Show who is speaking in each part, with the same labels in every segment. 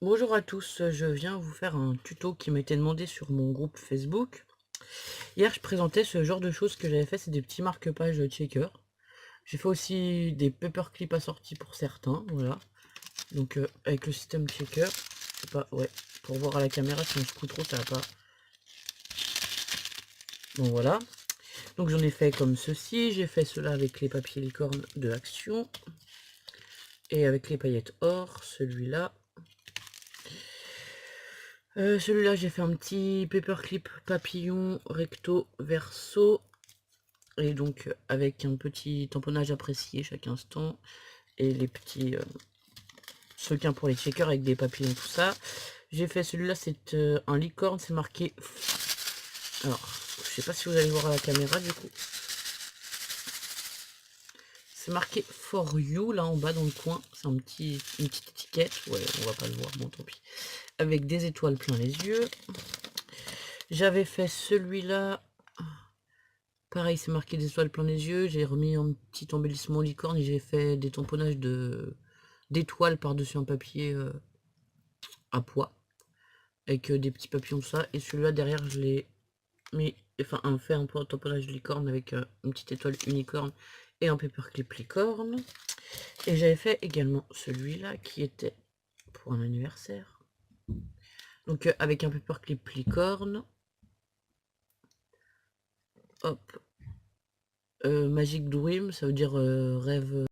Speaker 1: Bonjour à tous, je viens vous faire un tuto qui m'a été demandé sur mon groupe Facebook. Hier, je présentais ce genre de choses que j'avais fait, c'est des petits marque-pages checker. J'ai fait aussi des paperclips assortis pour certains, voilà. Donc avec le système checker, je sais pas, ouais, pour voir à la caméra si on se coud trop, ça va pas. Bon voilà. Donc j'en ai fait comme ceci, j'ai fait cela avec les papiers licorne de Action. Et avec les paillettes or, celui-là. Celui-là, j'ai fait un petit paperclip papillon recto verso. Et donc avec un petit tamponnage apprécié chaque instant. Et les petits sequins pour les checkers avec des papillons, tout ça. J'ai fait celui-là, c'est un licorne, c'est marqué... Alors, je sais pas si vous allez voir à la caméra du coup. C'est marqué For You là en bas dans le coin. C'est une petite étiquette. Ouais, on va pas le voir, bon tant pis. Avec des étoiles plein les yeux. J'avais fait celui-là. Pareil, c'est marqué des étoiles plein les yeux. J'ai remis un petit embellissement licorne et j'ai fait des tamponnages d'étoiles par-dessus un papier à pois. Avec des petits papillons, tout ça. Et celui-là derrière, je l'ai mis. Enfin, fait un peu un tamponnage de licorne avec une petite étoile unicorne et un paperclip licorne. Et j'avais fait également celui-là qui était pour un anniversaire. Donc avec un paperclip licorne. Hop. Magic Dream, ça veut dire rêve.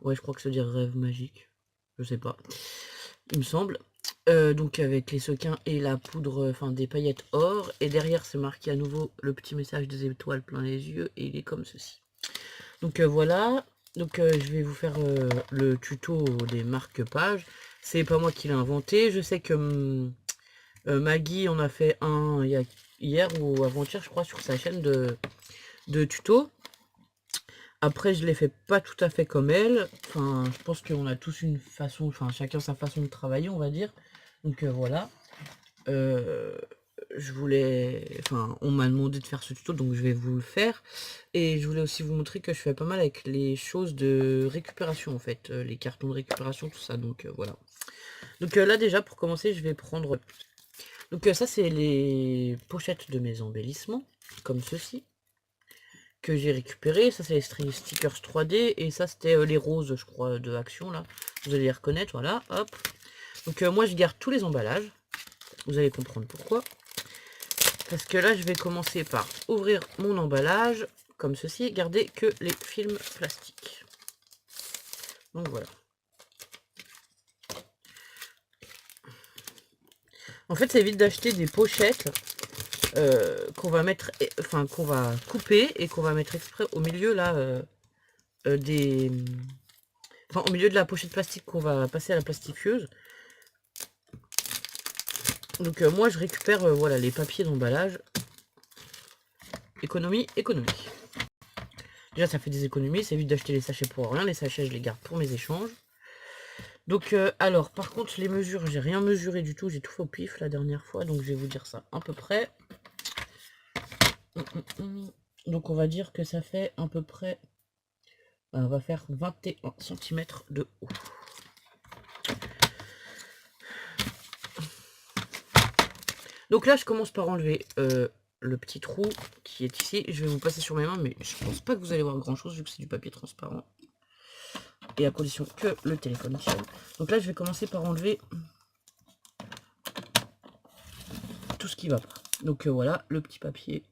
Speaker 1: Ouais, je crois que ça veut dire rêve magique. Je sais pas. Il me semble. Donc avec les sequins et la poudre, enfin des paillettes or. Et derrière, c'est marqué à nouveau le petit message des étoiles plein les yeux. Et il est comme ceci. Donc voilà. Donc je vais vous faire le tuto des marque-pages. C'est pas moi qui l'ai inventé. Je sais que Maggie en a fait un hier ou avant-hier, je crois, sur sa chaîne de tuto. Après, je l'ai fait pas tout à fait comme elle. Enfin, je pense qu'on a tous une façon, enfin, chacun sa façon de travailler, on va dire. Donc voilà. Euh, enfin, on m'a demandé de faire ce tuto, donc je vais vous le faire. Et je voulais aussi vous montrer que je fais pas mal avec les choses de récupération, en fait. Les cartons de récupération, tout ça. Donc voilà. Donc là, déjà, pour commencer, je vais prendre... Donc ça, c'est les pochettes de mes embellissements, comme ceci, que j'ai récupéré. Ça, c'est les stickers 3D. Et ça, c'était les roses, je crois, de Action, là. Vous allez les reconnaître, voilà, hop. Donc moi, je garde tous les emballages. Vous allez comprendre pourquoi. Parce que là, je vais commencer par ouvrir mon emballage, comme ceci. Garder que les films plastiques. Donc voilà. En fait, ça évite d'acheter des pochettes qu'on va mettre, enfin, qu'on va couper et qu'on va mettre exprès au milieu, là, des... Enfin, au milieu de la pochette plastique qu'on va passer à la plastifieuse. Donc moi, je récupère, voilà, les papiers d'emballage. Économie, économie. Déjà, ça fait des économies, ça évite d'acheter les sachets pour rien. Les sachets, je les garde pour mes échanges. Donc, alors, par contre, les mesures, j'ai rien mesuré du tout. J'ai tout fait au pif la dernière fois, donc je vais vous dire ça à peu près. Donc, on va dire que ça fait à peu près... On va faire 21 cm de haut. Donc là, je commence par enlever le petit trou qui est ici. Je vais vous passer sur mes mains, mais je pense pas que vous allez voir grand chose vu que c'est du papier transparent. Et à condition que le téléphone tienne. Donc là, je vais commencer par enlever tout ce qui va pas. Donc voilà, le petit papier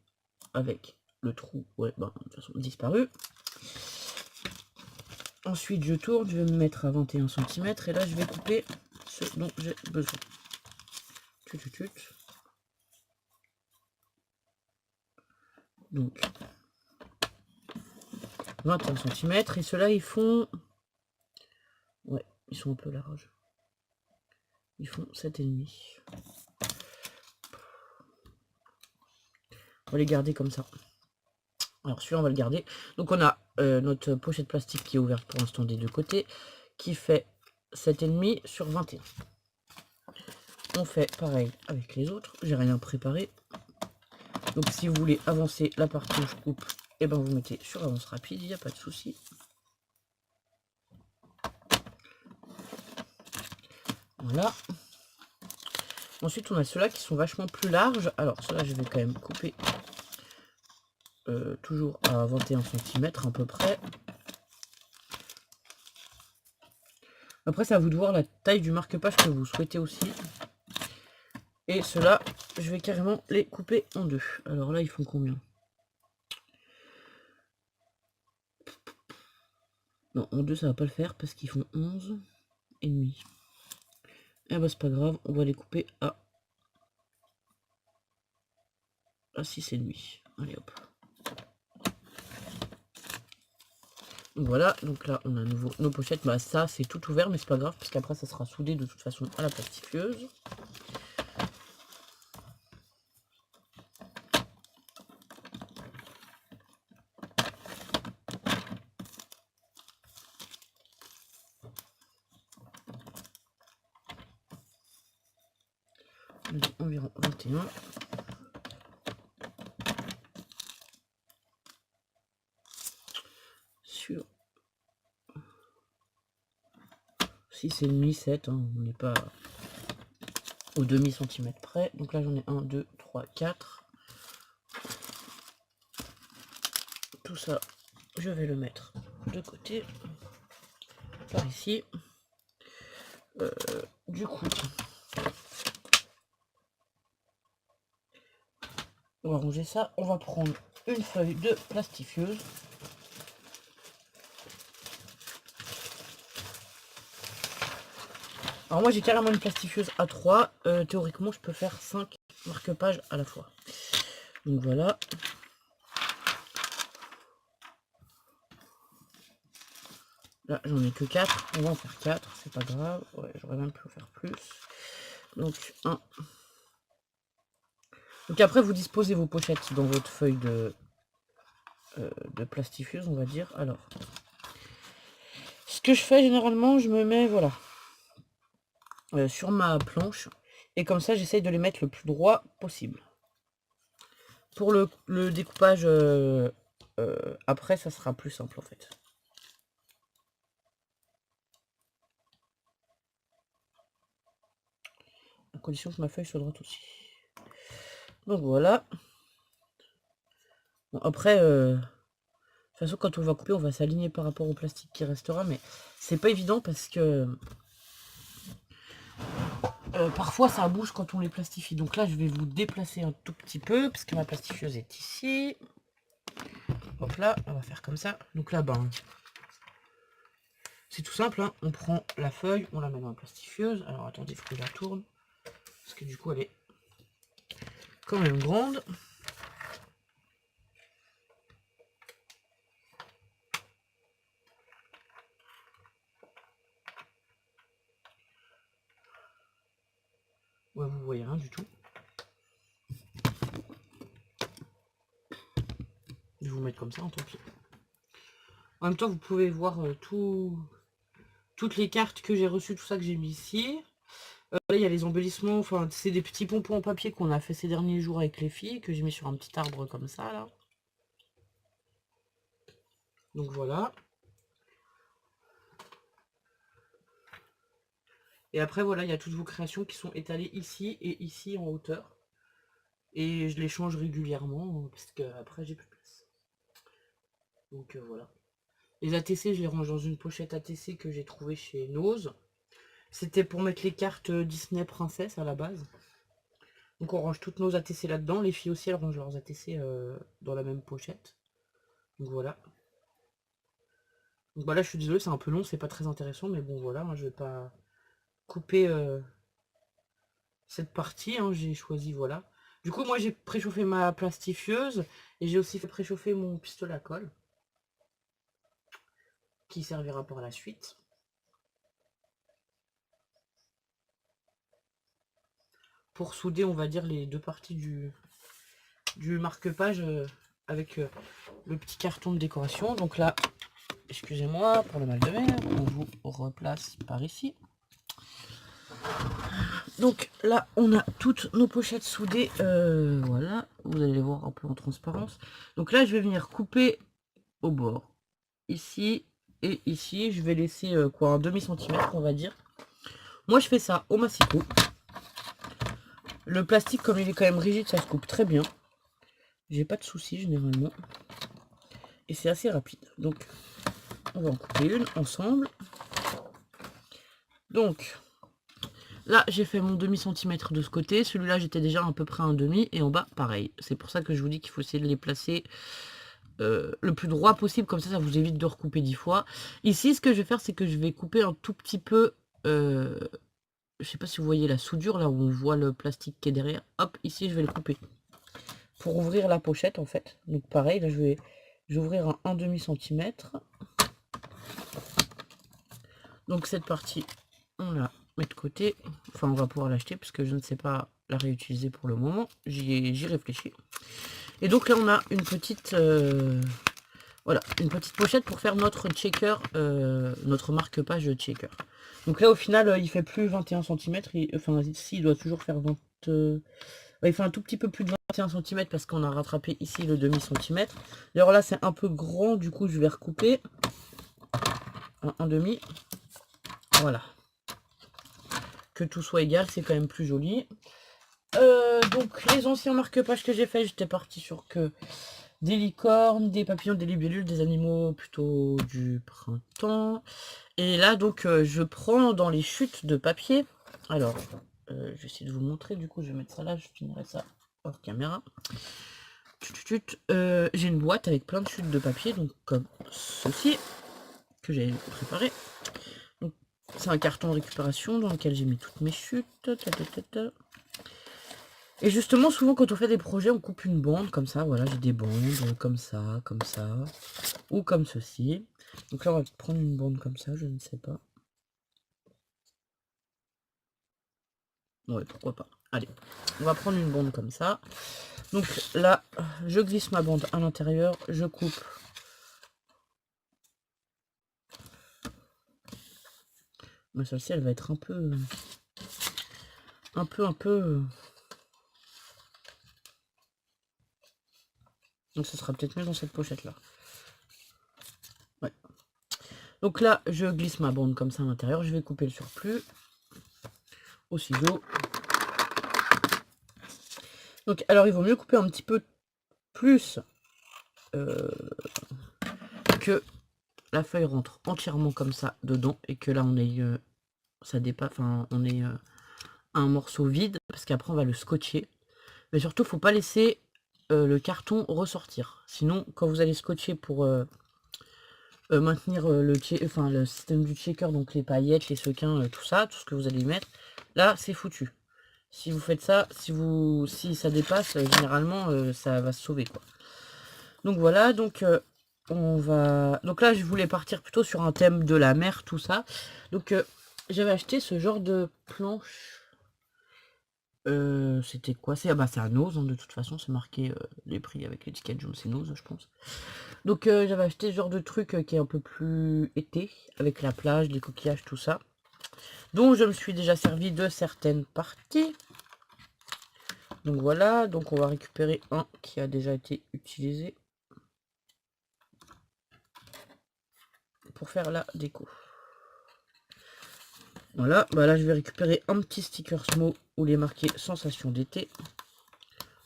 Speaker 1: avec le trou, ouais, bah, de toute façon, disparu. Ensuite, je tourne, je vais me mettre à 21 cm et là, je vais couper ce dont j'ai besoin. Donc, 21 cm et ceux-là, ils font... Ouais, ils sont un peu larges. Ils font 7,5. On va les garder comme ça. Alors celui-là, on va le garder. Donc on a notre pochette plastique qui est ouverte pour l'instant des deux côtés, qui fait 7,5 sur 21. On fait pareil avec les autres. J'ai rien préparé. Donc si vous voulez avancer la partie où je coupe, et ben vous mettez sur avance rapide, il n'y a pas de souci. Voilà. Ensuite, on a ceux-là qui sont vachement plus larges. Alors, ceux-là, je vais quand même couper toujours à 21 cm à peu près. Après, c'est à vous de voir la taille du marque-page que vous souhaitez aussi. Et ceux-là, je vais carrément les couper en deux. Alors là, ils font combien? Non, en deux, ça va pas le faire parce qu'ils font 11 et demi. Eh bah, c'est pas grave, on va les couper à 6 et demi. Allez hop. Voilà, donc là on a à nouveau nos pochettes. Bah ça c'est tout ouvert mais c'est pas grave parce qu'après ça sera soudé de toute façon à la plastifieuse. Environ 21. Sur 6 et demi, 7, hein, on n'est pas au demi-centimètre près. Donc là j'en ai 1, 2, 3, 4. Tout ça, je vais le mettre de côté. Par ici. Du coup, on va ranger ça. On va prendre une feuille de plastifieuse. Alors moi j'ai carrément une plastifieuse à 3. Théoriquement je peux faire 5 marque-pages à la fois. Donc voilà. Là j'en ai que 4. On va en faire 4. C'est pas grave. Ouais, j'aurais même pu en faire plus. Donc 1. Donc après vous disposez vos pochettes dans votre feuille de plastifieuse on va dire. Alors. Ce que je fais généralement je me mets voilà. Sur ma planche. Et comme ça j'essaye de les mettre le plus droit possible. Pour le découpage après ça sera plus simple en fait. À condition que ma feuille soit droite aussi. Donc voilà. Bon, après, de toute façon quand on va couper on va s'aligner par rapport au plastique qui restera. Mais c'est pas évident parce que parfois ça bouge quand on les plastifie. Donc là je vais vous déplacer un tout petit peu parce que ma plastifieuse est ici. Hop là, on va faire comme ça. Donc là ben c'est tout simple, hein. On prend la feuille, on la met dans la plastifieuse. Alors attendez, il faut que je la tourne. Parce que du coup elle est quand même grande. Ouais, vous voyez rien du tout. Je vais vous mettre comme ça, tant pis. En même temps, vous pouvez voir toutes les cartes que j'ai reçues, tout ça que j'ai mis ici. Là, il y a les embellissements, enfin, c'est des petits pompons en papier qu'on a fait ces derniers jours avec les filles, que j'ai mis sur un petit arbre comme ça, là. Donc voilà. Et après, voilà, il y a toutes vos créations qui sont étalées ici et ici en hauteur. Et je les change régulièrement, parce que après j'ai plus de place. Donc voilà. Les ATC, je les range dans une pochette ATC que j'ai trouvée chez Nose. C'était pour mettre les cartes Disney Princesse à la base. Donc on range toutes nos ATC là-dedans. Les filles aussi, elles rangent leurs ATC dans la même pochette. Donc voilà. Donc bah là, je suis désolé, c'est un peu long, c'est pas très intéressant. Mais bon, voilà, hein, je vais pas couper cette partie. Hein, j'ai choisi, voilà. Du coup, moi, j'ai préchauffé ma plastifieuse. Et j'ai aussi fait préchauffer mon pistolet à colle. Qui servira par la suite. Pour souder, on va dire, les deux parties du marque-page avec le petit carton de décoration. Donc là, excusez-moi pour le mal de mer, on vous replace par ici. Donc là, on a toutes nos pochettes soudées. Voilà, vous allez les voir un peu en transparence. Donc là, je vais venir couper au bord. Ici et ici, je vais laisser quoi, un demi-centimètre, on va dire. Moi je fais ça au massicot. Le plastique, comme il est quand même rigide, ça se coupe très bien. J'ai pas de soucis généralement. Et c'est assez rapide. Donc on va en couper une ensemble. Donc là j'ai fait mon demi-centimètre de ce côté. Celui-là j'étais déjà à peu près un demi. Et en bas pareil. C'est pour ça que je vous dis qu'il faut essayer de les placer le plus droit possible, comme ça vous évite de recouper 10 fois. Ici ce que je vais faire, c'est que je vais couper un tout petit peu, je sais pas si vous voyez la soudure là où on voit le plastique qui est derrière. Hop, ici je vais le couper pour ouvrir la pochette en fait. Donc pareil, là je vais ouvrir un 1,5 centimètre. Donc cette partie on la met de côté, enfin on va pouvoir l'acheter parce que je ne sais pas la réutiliser pour le moment, j'y réfléchis. Et donc là on a une petite voilà, une petite pochette pour faire notre checker, notre marque-page checker. Donc là, au final, il fait plus 21 cm. Enfin, ici, il doit toujours faire 20... ouais, il fait un tout petit peu plus de 21 cm parce qu'on a rattrapé ici le demi-centimètre. D'ailleurs, là, c'est un peu grand. Du coup, je vais recouper. Un demi. Voilà. Que tout soit égal, c'est quand même plus joli. Donc, les anciens marque-pages que j'ai fait, j'étais parti sur que... des licornes, des papillons, des libellules, des animaux plutôt du printemps. Et là, donc, je prends dans les chutes de papier. Alors, je vais essayer de vous montrer. Du coup, je vais mettre ça là. Je finirai ça hors caméra. J'ai une boîte avec plein de chutes de papier. Donc, comme ceci, que j'ai préparé. C'est un carton de récupération dans lequel j'ai mis toutes mes chutes. Et justement, souvent quand on fait des projets, on coupe une bande comme ça. Voilà, j'ai des bandes comme ça, ou comme ceci. Donc là, on va prendre une bande comme ça, je ne sais pas. Ouais, pourquoi pas. Allez, on va prendre une bande comme ça. Donc là, je glisse ma bande à l'intérieur, je coupe. Mais celle-ci, elle va être un peu... Donc ce sera peut-être mieux dans cette pochette-là. Ouais. Donc là, je glisse ma bande comme ça à l'intérieur. Je vais couper le surplus au ciseau. Donc, alors, il vaut mieux couper un petit peu plus que la feuille rentre entièrement comme ça dedans et que là, on ait ça dépasse, enfin, on ait un morceau vide parce qu'après, on va le scotcher. Mais surtout, faut pas laisser le carton ressortir. Sinon, quand vous allez scotcher pour maintenir le système du checker, donc les paillettes, les sequins, tout ça, tout ce que vous allez y mettre, là, c'est foutu. Si vous faites ça, si ça dépasse, généralement, ça va se sauver, quoi. Donc voilà, donc on va... Donc là, je voulais partir plutôt sur un thème de la mer, tout ça. Donc j'avais acheté ce genre de planche. C'était quoi? C'est à Nose, hein, de toute façon, c'est marqué les prix avec l'étiquette jaune, c'est Nose, je pense. Donc j'avais acheté ce genre de truc qui est un peu plus été, avec la plage, les coquillages, tout ça. Donc je me suis déjà servi de certaines parties. Donc voilà, donc on va récupérer un qui a déjà été utilisé pour faire la déco. Voilà, bah là je vais récupérer un petit sticker Smo où il est marqué Sensation d'été.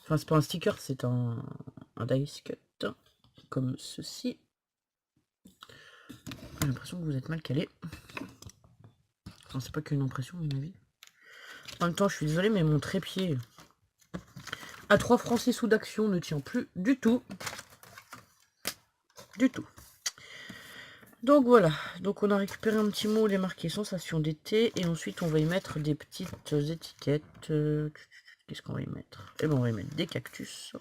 Speaker 1: Enfin c'est pas un sticker, c'est un dice cut comme ceci. J'ai l'impression que vous êtes mal calé. Enfin c'est pas qu'une impression à mon avis. En même temps je suis désolé mais mon trépied à 3 francs 6 sous d'action ne tient plus du tout. Du tout. Donc voilà, donc on a récupéré un petit mot, il est marqué Sensation d'été, et ensuite on va y mettre des petites étiquettes. Qu'est-ce qu'on va y mettre? Eh ben on va y mettre des cactus.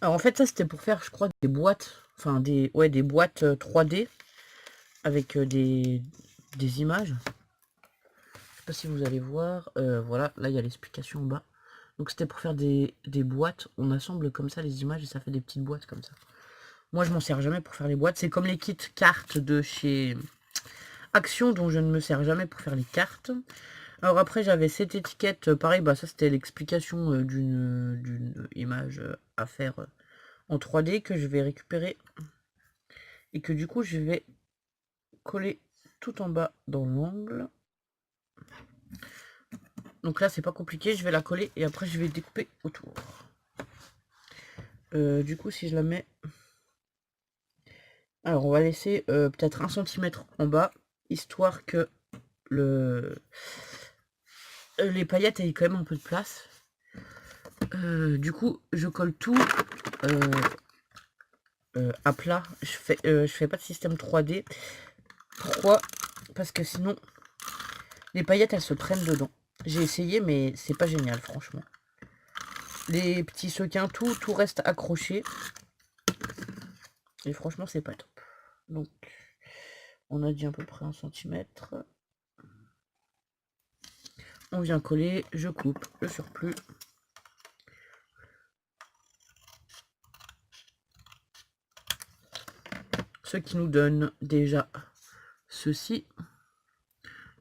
Speaker 1: Alors en fait ça c'était pour faire je crois des boîtes, enfin des boîtes 3D avec des images. Je sais pas si vous allez voir, voilà, là il y a l'explication en bas. Donc c'était pour faire des boîtes, on assemble comme ça les images et ça fait des petites boîtes comme ça. Moi je m'en sers jamais pour faire les boîtes, c'est comme les kits cartes de chez Action dont je ne me sers jamais pour faire les cartes. Alors après j'avais cette étiquette, pareil, bah ça c'était l'explication d'une image à faire en 3D que je vais récupérer et que du coup je vais coller tout en bas dans l'angle. Donc là c'est pas compliqué, je vais la coller et après je vais découper autour. Du coup si je la mets, alors on va laisser peut-être 1 cm en bas, histoire que les paillettes aient quand même un peu de place. Du coup je colle tout à plat, je fais pas de système 3D. Pourquoi? Parce que sinon les paillettes elles se prennent dedans. J'ai essayé mais c'est pas génial franchement. Les petits sequins, tout reste accroché. Et franchement c'est pas top. Donc on a dit à peu près 1 cm. On vient coller, je coupe le surplus. Ce qui nous donne déjà ceci.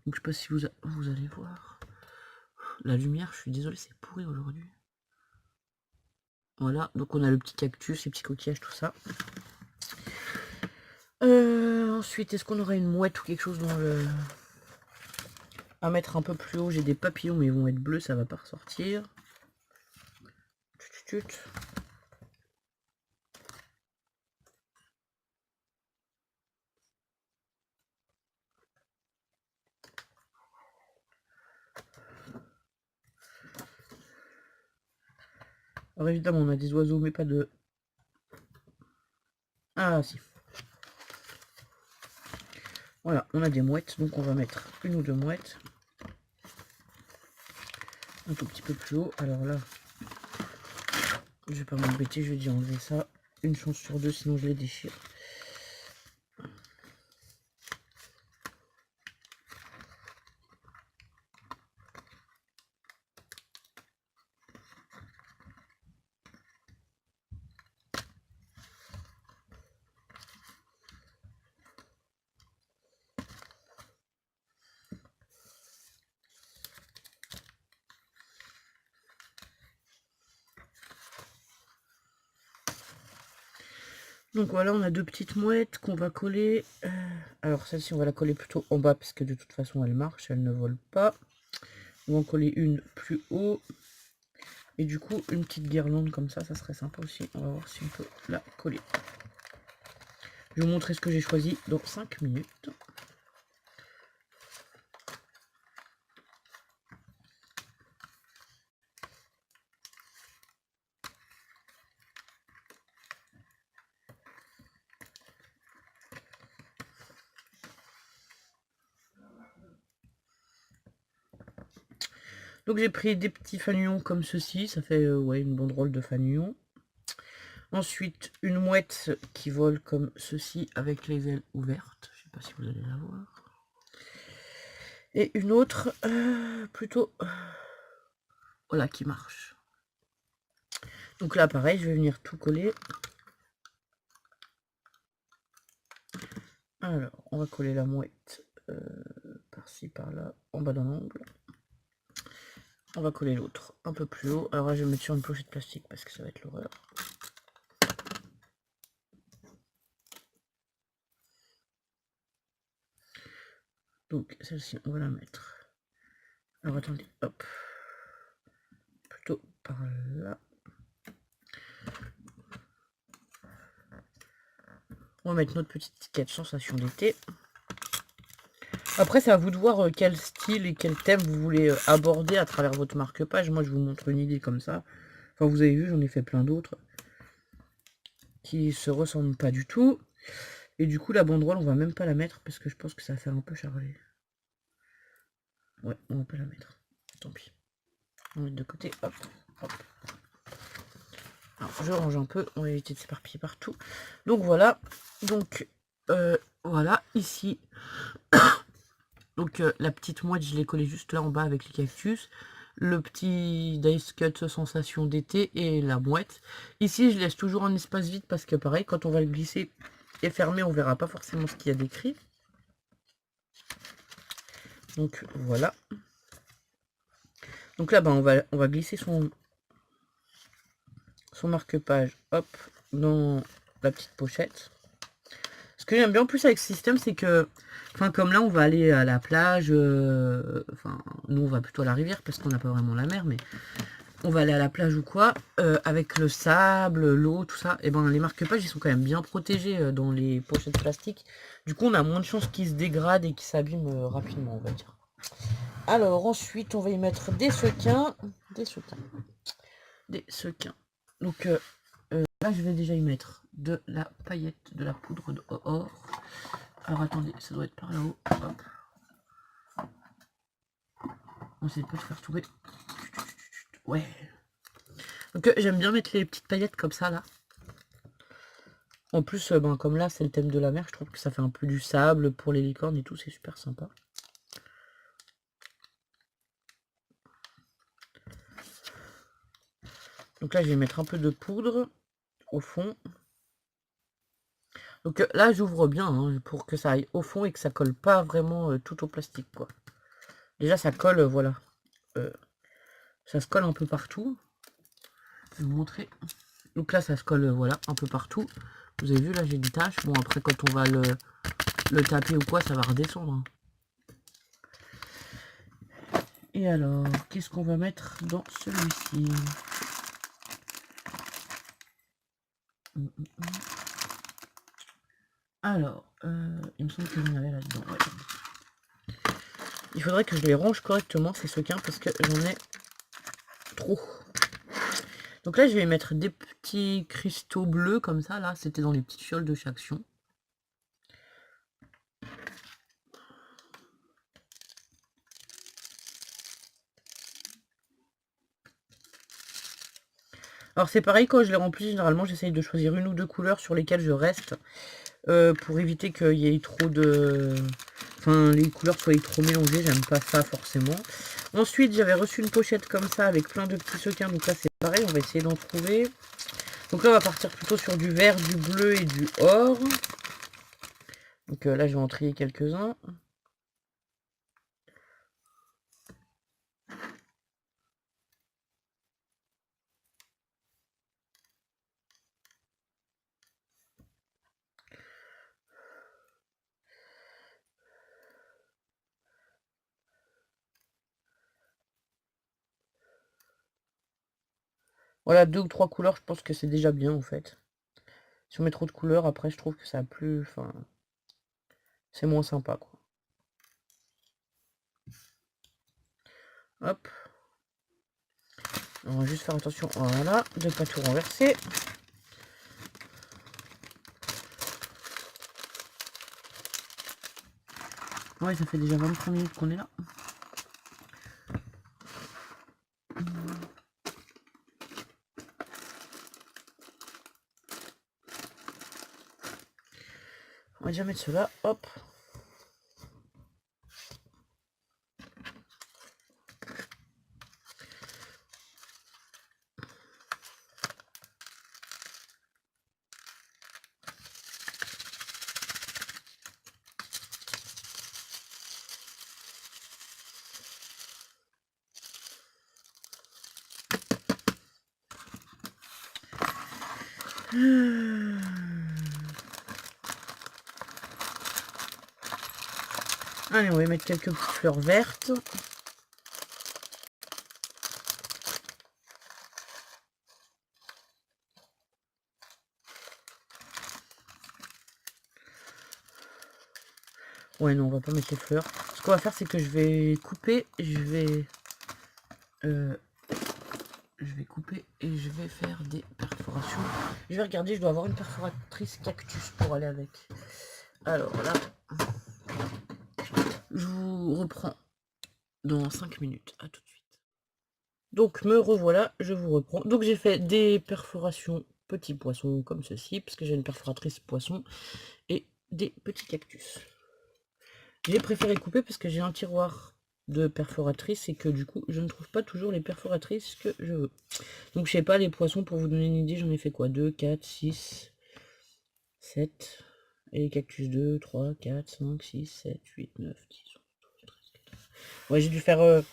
Speaker 1: Donc je sais pas si vous allez voir. La lumière, je suis désolé, c'est pourri aujourd'hui. Voilà, donc on a le petit cactus, les petits coquillages, tout ça. Ensuite, est-ce qu'on aurait une mouette ou quelque chose dans le... à mettre un peu plus haut? J'ai des papillons, mais ils vont être bleus, ça va pas ressortir. Alors évidemment, on a des oiseaux, mais pas de... Ah si. Voilà, on a des mouettes, donc on va mettre 1 ou 2 mouettes. Un tout petit peu plus haut. Alors là, je vais pas m'embêter, je vais dire enlever ça. Une chance sur 2, sinon je les déchire. Donc voilà, on a 2 petites mouettes qu'on va coller. Alors celle-ci, on va la coller plutôt en bas parce que de toute façon, elle marche, elle ne vole pas. On va en coller une plus haut. Et du coup, une petite guirlande comme ça serait sympa aussi. On va voir si on peut la coller. Je vais vous montrer ce que j'ai choisi dans 5 minutes. Donc j'ai pris des petits fanions comme ceci, ça fait ouais, une banderole de fanions. Ensuite, une mouette qui vole comme ceci avec les ailes ouvertes. Je sais pas si vous allez la voir. Et une autre plutôt voilà qui marche. Donc là pareil, je vais venir tout coller. Alors, on va coller la mouette par-ci par-là, en bas d'un angle. On va coller l'autre un peu plus haut. Alors là, je vais mettre sur une pochette plastique parce que ça va être l'horreur. Donc celle-ci, on va la mettre. Alors attendez, hop. Plutôt par là. On va mettre notre petite étiquette sensation d'été. Après, c'est à vous de voir quel style et quel thème vous voulez aborder à travers votre marque-page. Moi, je vous montre une idée comme ça. Enfin, vous avez vu, j'en ai fait plein d'autres qui se ressemblent pas du tout. Et du coup, la banderole, on va même pas la mettre parce que je pense que ça va faire un peu chargé. Ouais, on va pas la mettre. Tant pis. On va mettre de côté. Hop, hop. Alors, je range un peu. On va éviter de s'éparpiller partout. Donc voilà. Donc voilà. Ici. Donc la petite mouette, je l'ai collée juste là en bas avec les cactus. Le petit dice cut sensation d'été et la mouette. Ici, je laisse toujours un espace vide parce que pareil, quand on va le glisser et fermer, on verra pas forcément ce qu'il y a d'écrit. Donc voilà. Donc là, on va glisser son marque-page. Hop, dans la petite pochette. Ce que j'aime bien en plus avec ce système, c'est que, enfin, comme là, on va aller à la plage, enfin, nous, on va plutôt à la rivière parce qu'on n'a pas vraiment la mer, mais on va aller à la plage ou quoi, avec le sable, l'eau, tout ça, et ben les marque-pages, ils sont quand même bien protégés dans les pochettes plastiques. Du coup, on a moins de chances qu'ils se dégradent et qu'ils s'abîment rapidement, on va dire. Alors, ensuite, on va y mettre des sequins. Des sequins. Donc, là, je vais déjà y mettre de la paillette, de la poudre d'or. Alors, attendez, ça doit être par là-haut. Hop. On essaie de pas de faire tomber. Ouais. Donc, j'aime bien mettre les petites paillettes comme ça, là. En plus, ben, comme là, c'est le thème de la mer, je trouve que ça fait un peu du sable pour les licornes et tout, c'est super sympa. Donc là, je vais mettre un peu de poudre au fond. Donc là, j'ouvre bien hein, pour que ça aille au fond et que ça colle pas vraiment tout au plastique, quoi. Déjà, ça colle, voilà. Ça se colle un peu partout. Je vais vous montrer. Donc là, ça se colle, voilà, un peu partout. Vous avez vu, là, j'ai des taches. Bon, après, quand on va le taper ou quoi, ça va redescendre. Hein. Et alors, qu'est-ce qu'on va mettre dans celui-ci? Alors, il me semble que j'en avais là-dedans. Ouais. Il faudrait que je les range correctement, ces sequins, parce que j'en ai trop. Donc là, je vais mettre des petits cristaux bleus comme ça. Là, c'était dans les petites fioles de chaque Action. Alors c'est pareil, quand je les remplis, généralement, j'essaye de choisir une ou deux couleurs sur lesquelles je reste. Pour éviter qu'il y ait trop de... Enfin, les couleurs soient trop mélangées, j'aime pas ça forcément. Ensuite, j'avais reçu une pochette comme ça avec plein de petits sequins. Donc là, c'est pareil, on va essayer d'en trouver. Donc là, on va partir plutôt sur du vert, du bleu et du or. Donc là, je vais en trier quelques-uns. Voilà, 2 ou 3 couleurs, je pense que c'est déjà bien en fait. Si on met trop de couleurs, après, je trouve que ça a plus... Enfin, c'est moins sympa, quoi. Hop. On va juste faire attention, voilà, de ne pas tout renverser. Ouais, ça fait déjà 23 minutes qu'on est là. On va déjà mettre cela, hop. Allez, on va mettre quelques petites fleurs vertes. Ouais, non, on va pas mettre les fleurs. Ce qu'on va faire, c'est que je vais couper, je vais couper et je vais faire des perforations. Je vais regarder, je dois avoir une perforatrice cactus pour aller avec. Alors là, je vous reprends dans 5 minutes. À tout de suite. Donc me revoilà, je vous reprends. Donc j'ai fait des perforations petits poissons comme ceci, parce que j'ai une perforatrice poisson, et des petits cactus. J'ai préféré couper parce que j'ai un tiroir de perforatrices et que du coup je ne trouve pas toujours les perforatrices que je veux. Donc je sais pas, les poissons, pour vous donner une idée, j'en ai fait quoi? 2, 4, 6, 7, et les cactus 2, 3, 4, 5, 6, 7, 8, 9, 10, 11, 12, 13, 14. Ouais, j'ai dû faire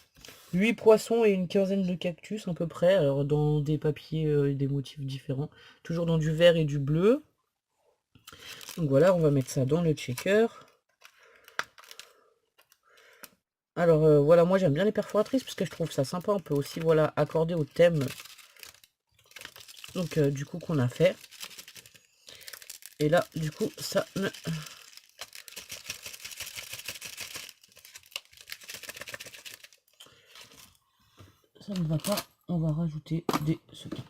Speaker 1: 8 poissons et une quinzaine de cactus à peu près, alors dans des papiers et des motifs différents, toujours dans du vert et du bleu. Donc voilà, on va mettre ça dans le checker. Alors voilà, moi j'aime bien les perforatrices parce que je trouve ça sympa, on peut aussi voilà accorder au thème donc du coup qu'on a fait. Et là du coup ça ne va pas, on va rajouter des sequins.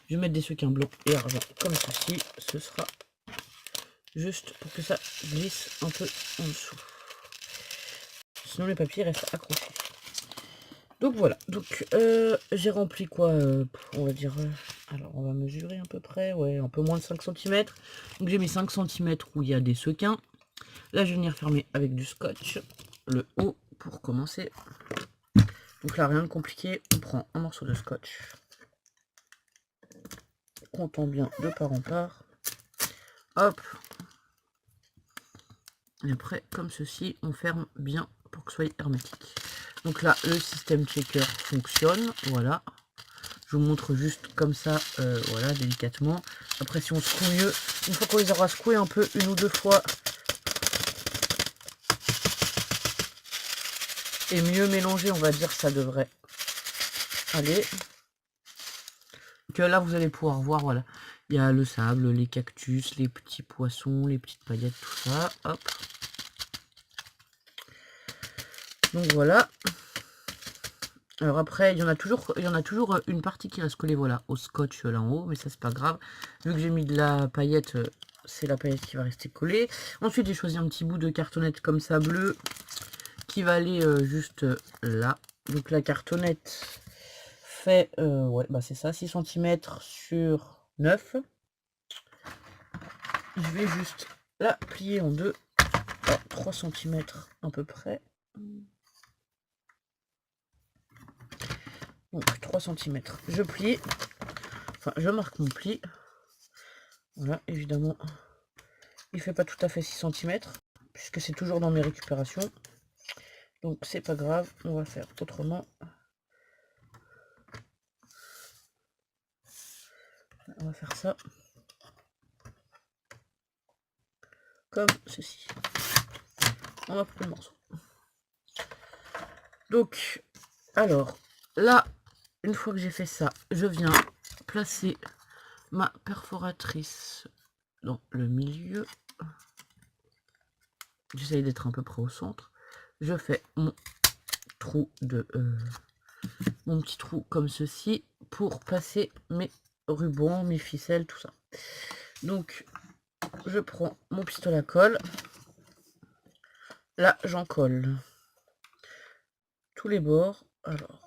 Speaker 1: Je vais mettre des sequins blancs et argent comme ceci, ce sera juste pour que ça glisse un peu en dessous. Sinon les papiers restent accrochés. Donc voilà, donc j'ai rempli quoi, on va dire, alors on va mesurer à peu près, ouais, un peu moins de 5 cm. Donc j'ai mis 5 cm où il y a des sequins. Là je vais venir fermer avec du scotch, le haut pour commencer. Donc là rien de compliqué, on prend un morceau de scotch, qu'on tend bien de part en part, hop, et après comme ceci on ferme bien pour que ce soit hermétique. Donc là le système checker fonctionne, voilà. Je vous montre juste comme ça, voilà, délicatement. Après si on secoue mieux, une fois qu'on les aura secoués un peu, une ou deux fois, et mieux mélanger, on va dire, ça devrait aller. Que là vous allez pouvoir voir, voilà, il y a le sable, les cactus, les petits poissons, les petites paillettes, tout ça, hop. Donc voilà. Alors après, il y en a toujours une partie qui reste collée, voilà, au scotch là en haut, mais ça c'est pas grave. Vu que j'ai mis de la paillette, c'est la paillette qui va rester collée. Ensuite, j'ai choisi un petit bout de cartonnette comme ça bleu, qui va aller juste là. Donc la cartonnette fait, ouais, bah c'est ça, 6 cm sur 9. Je vais juste la plier en deux, à 3 cm à peu près. Donc 3 cm, je plie, enfin je marque mon pli. Voilà, évidemment, il fait pas tout à fait 6 cm, puisque c'est toujours dans mes récupérations. Donc c'est pas grave, on va faire autrement. On va faire ça comme ceci. On va prendre le morceau. Donc, alors, là, une fois que j'ai fait ça, je viens placer ma perforatrice dans le milieu. J'essaye d'être à peu près au centre. Je fais mon trou de mon petit trou comme ceci pour passer mes rubans, mes ficelles, tout ça. Donc, je prends mon pistolet à colle. Là, j'en colle tous les bords. Alors,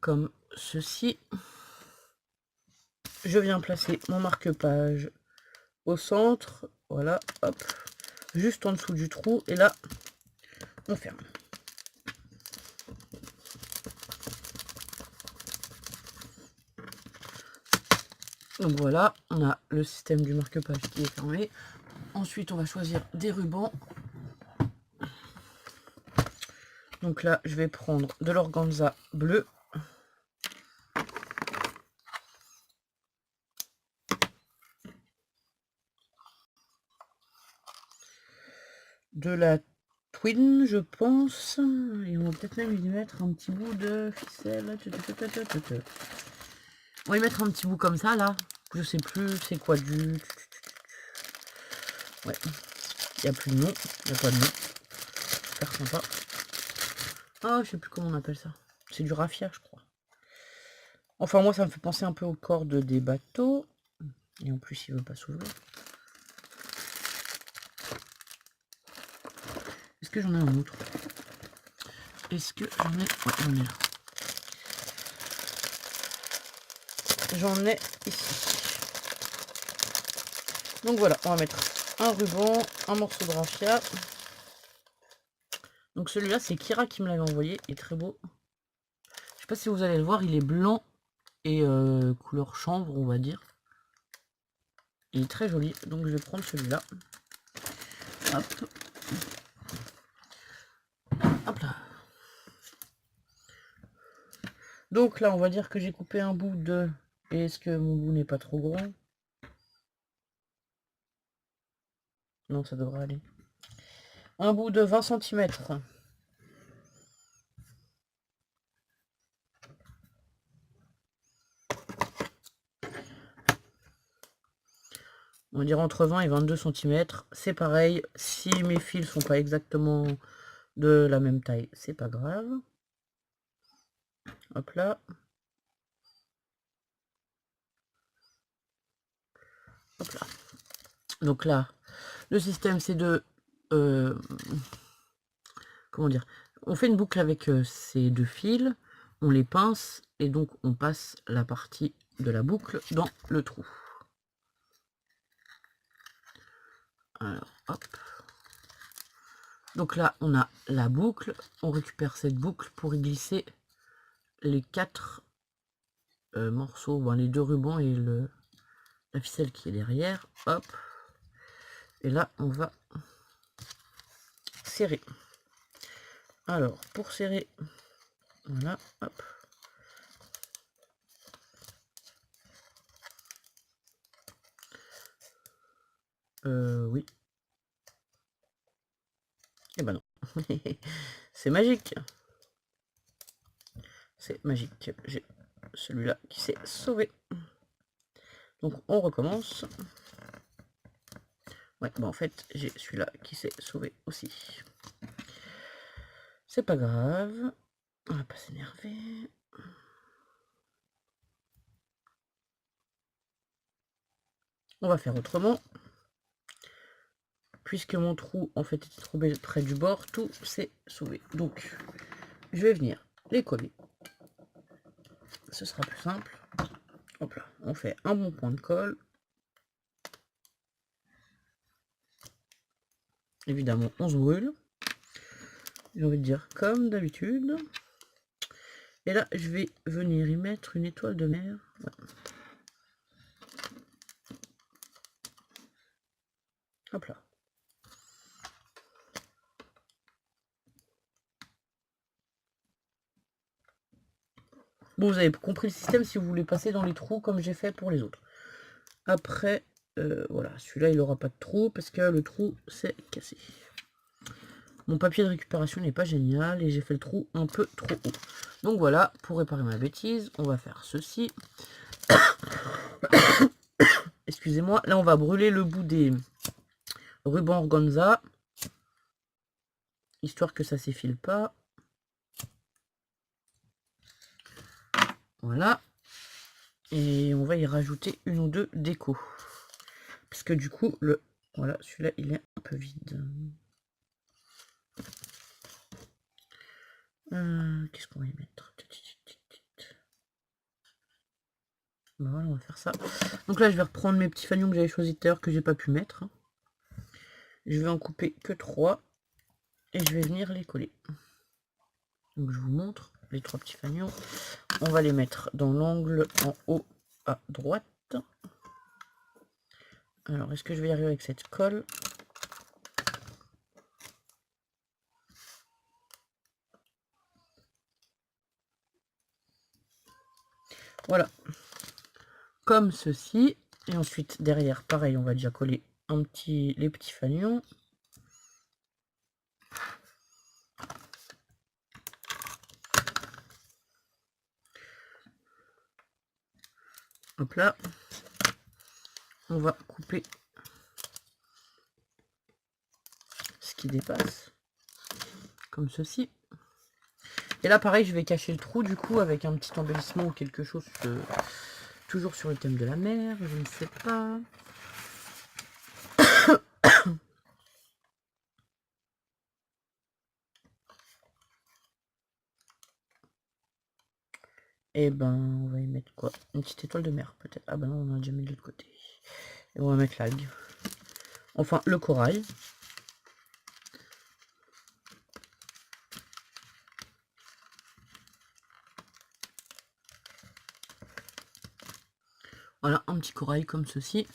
Speaker 1: comme ceci. Je viens placer mon marque-page au centre, voilà, hop, juste en dessous du trou, et là, on ferme. Donc voilà, on a le système du marque-page qui est fermé. Ensuite, on va choisir des rubans. Donc là, je vais prendre de l'organza bleu. De la twin, je pense. Et on va peut-être même y mettre un petit bout de ficelle. On va y mettre un petit bout comme ça, là. Je sais plus c'est quoi du... Ouais. Il n'y a plus de nom. Il n'y a pas de nom. Super sympa. Ah, je sais plus comment on appelle ça. C'est du raffia, je crois. Enfin, moi, ça me fait penser un peu aux cordes des bateaux. Et en plus, il veut pas s'ouvrir. Est-ce que j'en ai un autre? Est-ce que j'en ai... Ouais, j'en ai là. J'en ai ici. Donc voilà, on va mettre un ruban, un morceau de raffia. Donc celui-là, c'est Kira qui me l'avait envoyé. Il est très beau. sais pas si vous allez le voir, il est blanc et couleur chambre, on va dire. Il est très joli, donc je vais prendre celui-là. Hop. Hop là. Donc là, on va dire que j'ai coupé un bout de... Est-ce que mon bout n'est pas trop grand? Non, ça devrait aller. Un bout de 20 cm. On va dire entre 20 et 22 cm. C'est pareil, si mes fils sont pas exactement de la même taille, c'est pas grave. Hop là. Hop là. Donc là, le système c'est de... comment dire? On fait une boucle avec ces deux fils, on les pince et donc on passe la partie de la boucle dans le trou. Alors, hop. Donc là, on a la boucle. On récupère cette boucle pour y glisser les 4 morceaux, ben, les 2 rubans et la ficelle qui est derrière. Hop. Et là, on va serrer. Alors, pour serrer, voilà, hop. Oui. Eh ben non. C'est magique. C'est magique. J'ai celui-là qui s'est sauvé. Donc on recommence. Ouais, bon en fait j'ai celui-là qui s'est sauvé aussi. C'est pas grave. On va pas s'énerver. On va faire autrement. Puisque mon trou en fait était trop près du bord, tout s'est sauvé. Donc je vais venir les coller. Ce sera plus simple. Hop là, on fait un bon point de colle. Évidemment, on se brûle. J'ai envie de dire comme d'habitude. Et là, je vais venir y mettre une étoile de mer. Ouais. Hop là. Bon, vous avez compris le système si vous voulez passer dans les trous comme j'ai fait pour les autres. Après, voilà, celui-là, il n'aura pas de trou parce que le trou s'est cassé. Mon papier de récupération n'est pas génial et j'ai fait le trou un peu trop haut. Donc voilà, pour réparer ma bêtise, on va faire ceci. Excusez-moi, là on va brûler le bout des rubans organza, histoire que ça s'effile pas. Voilà. Et on va y rajouter une ou deux décos. Parce que du coup, voilà, celui-là, il est un peu vide. Qu'est-ce qu'on va y mettre? Voilà, on va faire ça. Donc là, je vais reprendre mes petits fanions que j'avais choisi tout à l'heure que j'ai pas pu mettre. Je vais en couper que 3 et je vais venir les coller. Donc je vous montre les 3 petits fanions. On va les mettre dans l'angle en haut à droite. Alors, est-ce que je vais y arriver avec cette colle? Voilà. Comme ceci. Et ensuite, derrière, pareil, on va déjà coller les petits fanions. Hop là. On va couper ce qui dépasse. Comme ceci. Et là, pareil, je vais cacher le trou, du coup, avec un petit embellissement ou quelque chose... toujours sur le thème de la mer, je ne sais pas. Et ben, on va y mettre quoi? Une petite étoile de mer, peut-être. Ah ben non, on a déjà mis de l'autre côté. Et on va mettre l'algue. Enfin, le corail. Voilà, un petit corail comme ceci.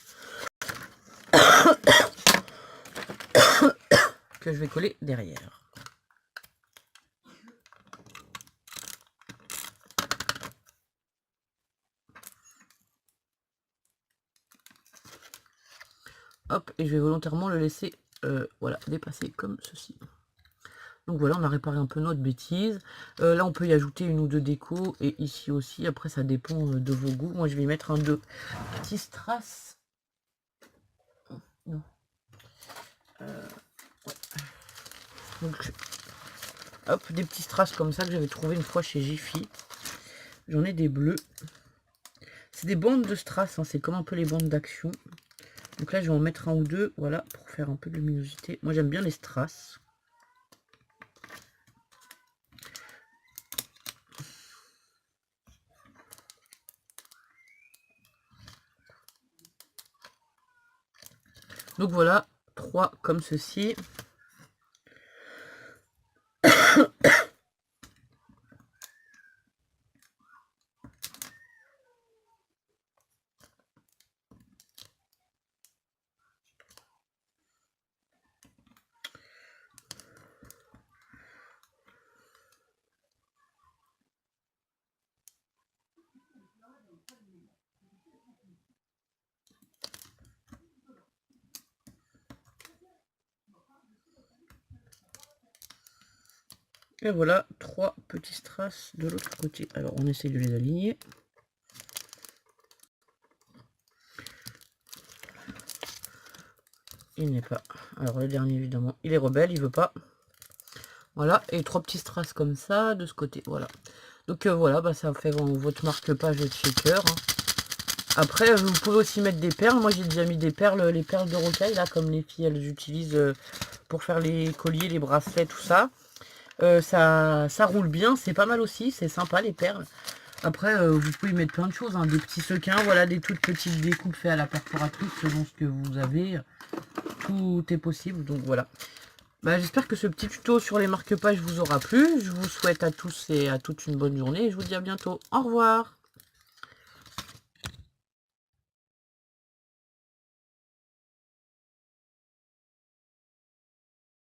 Speaker 1: Que je vais coller derrière. Hop, et je vais volontairement le laisser voilà, dépasser comme ceci. Donc voilà, on a réparé un peu notre bêtise. Là, on peut y ajouter une ou deux décos, et ici aussi. Après, ça dépend de vos goûts. Moi, je vais y mettre un deux petits strass. Non. Ouais. Donc, hop, des petits strass comme ça que j'avais trouvé une fois chez Jiffy. J'en ai des bleus. C'est des bandes de strass, hein, c'est comme un peu les bandes d'action. Donc là, je vais en mettre un ou deux, voilà, pour faire un peu de luminosité. Moi, j'aime bien les strass. Donc voilà, 3 comme ceci. Et voilà, 3 petits strass de l'autre côté. Alors, on essaye de les aligner. Il n'est pas. Alors, le dernier, évidemment, il est rebelle, il veut pas. Voilà, et 3 petits strass comme ça, de ce côté, voilà. Donc voilà, bah, ça fait votre marque-page de shaker. Hein. Après, vous pouvez aussi mettre des perles. Moi, j'ai déjà mis des perles, les perles de rocaille, là, comme les filles, elles utilisent pour faire les colliers, les bracelets, tout ça. Ça roule bien, c'est pas mal aussi, c'est sympa les perles. Après, vous pouvez y mettre plein de choses, hein, des petits sequins, voilà, des toutes petites découpes faites à la perforatrice selon ce que vous avez. Tout est possible, donc voilà. Bah, j'espère que ce petit tuto sur les marque-pages vous aura plu. Je vous souhaite à tous et à toutes une bonne journée et je vous dis à bientôt. Au revoir!